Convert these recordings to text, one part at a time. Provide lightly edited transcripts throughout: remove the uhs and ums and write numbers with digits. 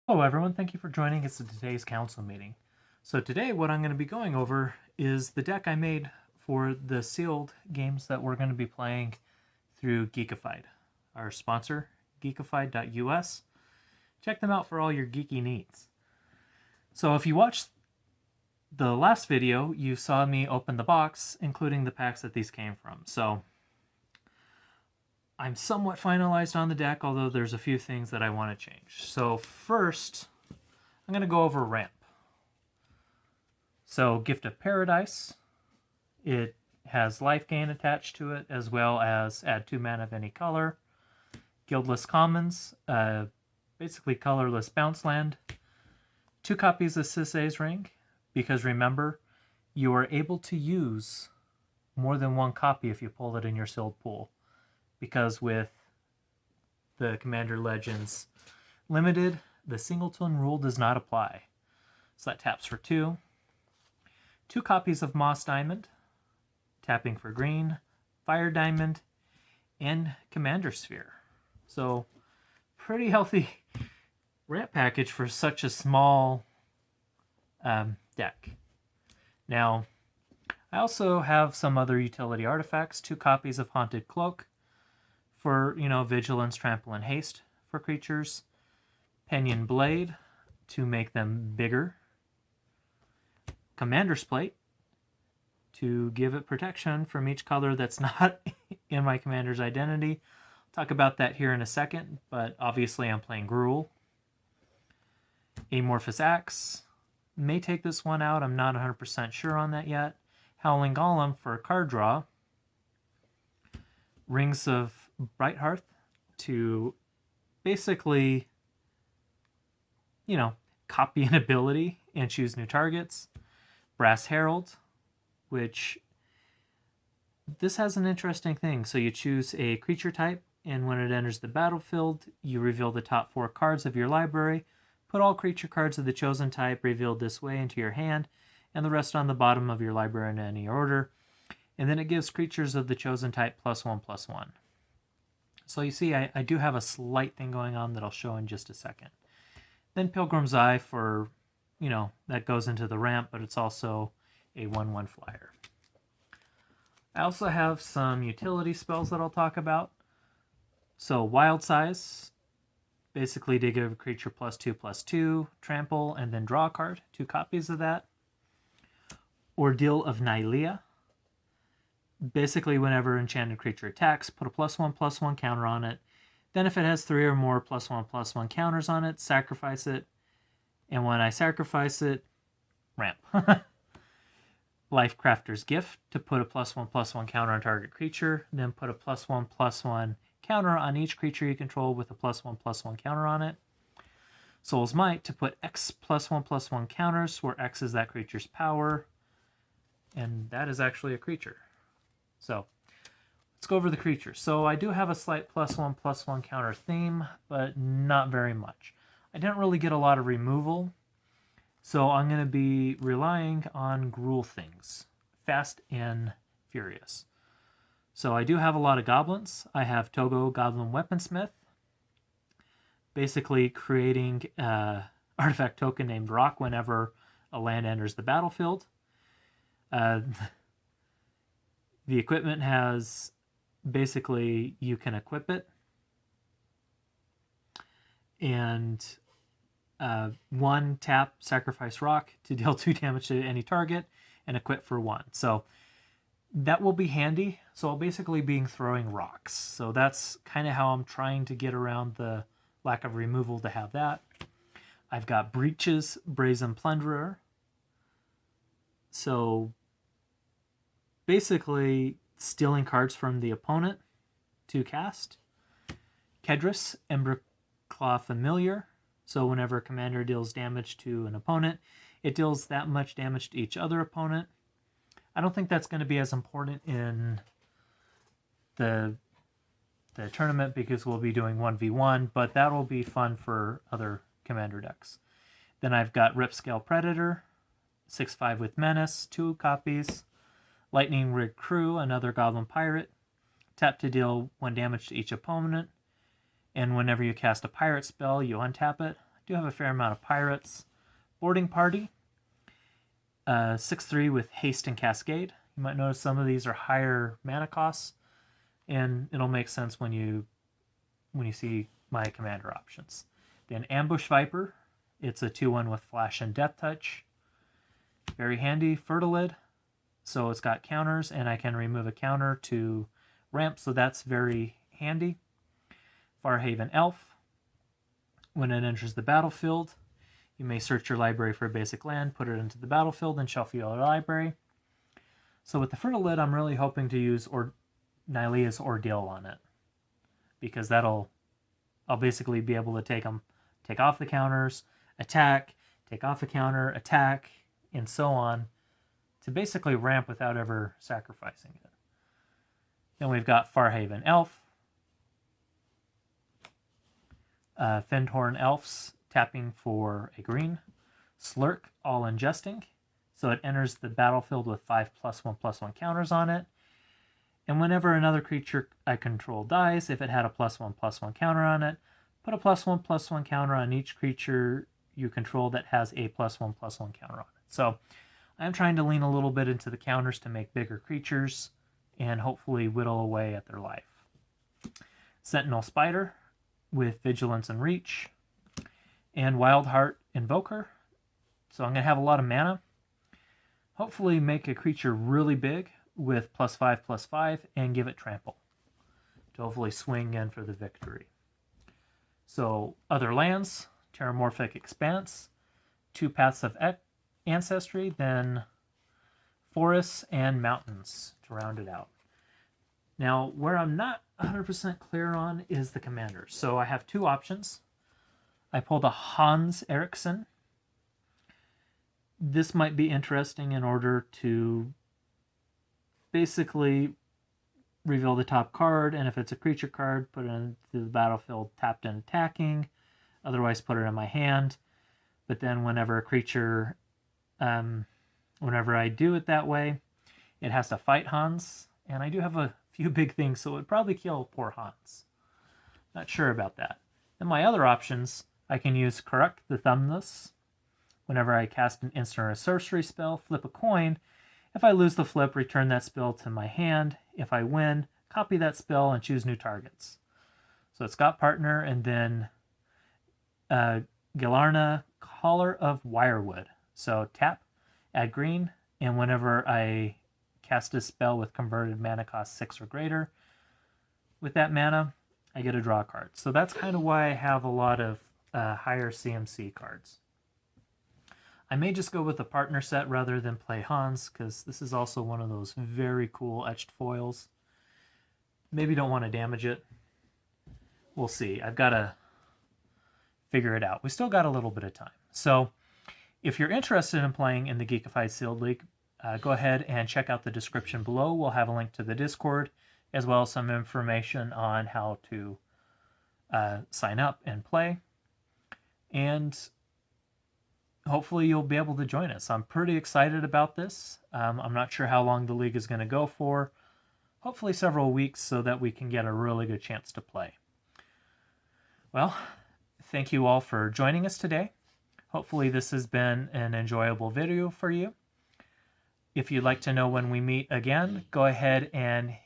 Hello everyone, thank you for joining us at today's council meeting. So today what I'm going to be going over is the deck I made for the sealed games that we're going to be playing through Geekified, our sponsor, geekified.us. Check them out for all your geeky needs. So if you watched the last video, you saw me open the box, including the packs that these came from. So I'm somewhat finalized on the deck, although there's a few things that I want to change. So first, I'm going to go over ramp. So Gift of Paradise, it has life gain attached to it, as well as add 2 mana of any color. Guildless Commons, basically colorless bounce land. 2 copies of Sisay's Ring, because remember, you are able to use more than 1 copy if you pull it in your sealed pool. Because with the Commander Legends Limited, the singleton rule does not apply. So that taps for 2. 2 copies of Moss Diamond, tapping for green, Fire Diamond, and Commander Sphere. So pretty healthy ramp package for such a small deck. Now, I also have some other utility artifacts, 2 copies of Haunted Cloak, for, Vigilance, Trample, and Haste for creatures. Pinion Blade to make them bigger. Commander's Plate to give it protection from each color that's not in my commander's identity. I'll talk about that here in a second, but obviously I'm playing Gruul. Amorphous Axe. May take this one out, I'm not 100% sure on that yet. Howling Golem for a card draw. Rings of Brighthearth to basically, copy an ability and choose new targets. Brass Herald, which this has an interesting thing. So you choose a creature type, and when it enters the battlefield, you reveal the top 4 cards of your library. Put all creature cards of the chosen type revealed this way into your hand, and the rest on the bottom of your library in any order. And then it gives creatures of the chosen type +1/+1. So you see, I do have a slight thing going on that I'll show in just a second. Then Pilgrim's Eye for, that goes into the ramp, but it's also a 1/1 flyer. I also have some utility spells that I'll talk about. So Wild Size, basically to give a creature +2/+2, trample, and then draw a card, 2 copies of that. Ordeal of Nylea. Basically, whenever enchanted creature attacks, put a +1/+1 counter on it. Then if it has 3 or more +1/+1 counters on it, sacrifice it. And when I sacrifice it, ramp. Lifecrafter's Gift to put a +1/+1 counter on target creature. Then put a +1/+1 counter on each creature you control with a +1/+1 counter on it. Soul's Might to put X +1/+1 counters, where X is that creature's power. And that is actually a creature. So let's go over the creatures. So I do have a slight +1/+1 counter theme, but not very much. I didn't really get a lot of removal, so I'm going to be relying on Gruul things, fast and furious. So I do have a lot of goblins. I have Togo Goblin Weaponsmith, basically creating an artifact token named Rock whenever a land enters the battlefield. The equipment has, basically, you can equip it. And 1 tap, sacrifice Rock to deal 2 damage to any target, and equip for 1. So that will be handy. So I'll basically be throwing rocks. So that's kind of how I'm trying to get around the lack of removal to have that. I've got Breaches, Brazen Plunderer. So basically stealing cards from the opponent to cast. Kedris, Emberclaw Familiar. So whenever a commander deals damage to an opponent, it deals that much damage to each other opponent. I don't think that's going to be as important in the tournament because we'll be doing 1v1, but that will be fun for other commander decks. Then I've got Ripscale Predator, 6/5 with Menace, 2 copies. Lightning Rig Crew, another Goblin Pirate. Tap to deal 1 damage to each opponent. And whenever you cast a pirate spell, you untap it. Do have a fair amount of pirates. Boarding Party, 6/3 with Haste and Cascade. You might notice some of these are higher mana costs, and it'll make sense when you see my commander options. Then Ambush Viper, it's a 2/1 with Flash and Death Touch. Very handy. Fertilid, so it's got counters, and I can remove a counter to ramp, so that's very handy. Farhaven Elf, when it enters the battlefield, you may search your library for a basic land, put it into the battlefield, and shuffle your library. So with the Fertilid, I'm really hoping to use Nylea's Ordeal on it, because I'll basically be able to take off the counters, attack, take off a counter, attack, and so on, to basically ramp without ever sacrificing it. Then we've got Farhaven Elf. Fendhorn Elves, tapping for a green. Slurk, all ingesting. So it enters the battlefield with 5+1/+1 counters on it. And whenever another creature I control dies, if it had a +1/+1 counter on it, put a +1/+1 counter on each creature you control that has a +1/+1 counter on it. So I'm trying to lean a little bit into the counters to make bigger creatures and hopefully whittle away at their life. Sentinel Spider with Vigilance and Reach. And Wildheart Invoker. So I'm going to have a lot of mana. Hopefully make a creature really big with +5/+5 and give it trample to hopefully swing in for the victory. So other lands, Terramorphic Expanse, 2 Paths of Ancestry, then forests and mountains to round it out. Now, where I'm not 100% clear on is the commander. So I have 2 options. I pulled a Hans Eriksson. This might be interesting in order to basically reveal the top card, and if it's a creature card, put it into the battlefield tapped and attacking. Otherwise, put it in my hand. But then whenever a creature, whenever I do it that way, it has to fight Hans. And I do have a few big things, so it would probably kill poor Hans. Not sure about that. Then my other options, I can use Correct the Thumbless. Whenever I cast an instant or a sorcery spell, flip a coin. If I lose the flip, return that spell to my hand. If I win, copy that spell and choose new targets. So it's got Partner, and then Gilarna, Caller of Wirewood. So tap, add green, and whenever I cast a spell with converted mana cost 6 or greater, with that mana, I get to draw a card. So that's kind of why I have a lot of higher CMC cards. I may just go with the Partner set rather than play Hans, because this is also one of those very cool etched foils. Maybe don't want to damage it. We'll see. I've got to figure it out. We still got a little bit of time. So if you're interested in playing in the Geekified Sealed League, go ahead and check out the description below. We'll have a link to the Discord, as well as some information on how to sign up and play. And hopefully you'll be able to join us. I'm pretty excited about this. I'm not sure how long the league is going to go for. Hopefully several weeks, so that we can get a really good chance to play. Well, thank you all for joining us today. Hopefully this has been an enjoyable video for you. If you'd like to know when we meet again, go ahead and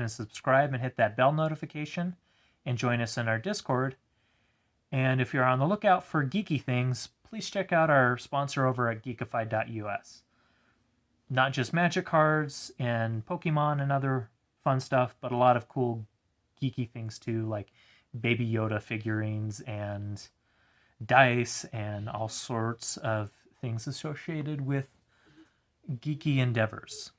subscribe and hit that bell notification and join us in our Discord. And if you're on the lookout for geeky things, please check out our sponsor over at geekified.us. Not just Magic cards and Pokemon and other fun stuff, but a lot of cool geeky things too, like Baby Yoda figurines and dice and all sorts of things associated with geeky endeavors.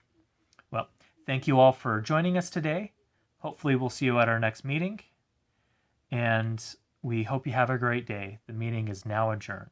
Well, thank you all for joining us today. Hopefully we'll see you at our next meeting. And we hope you have a great day. The meeting is now adjourned.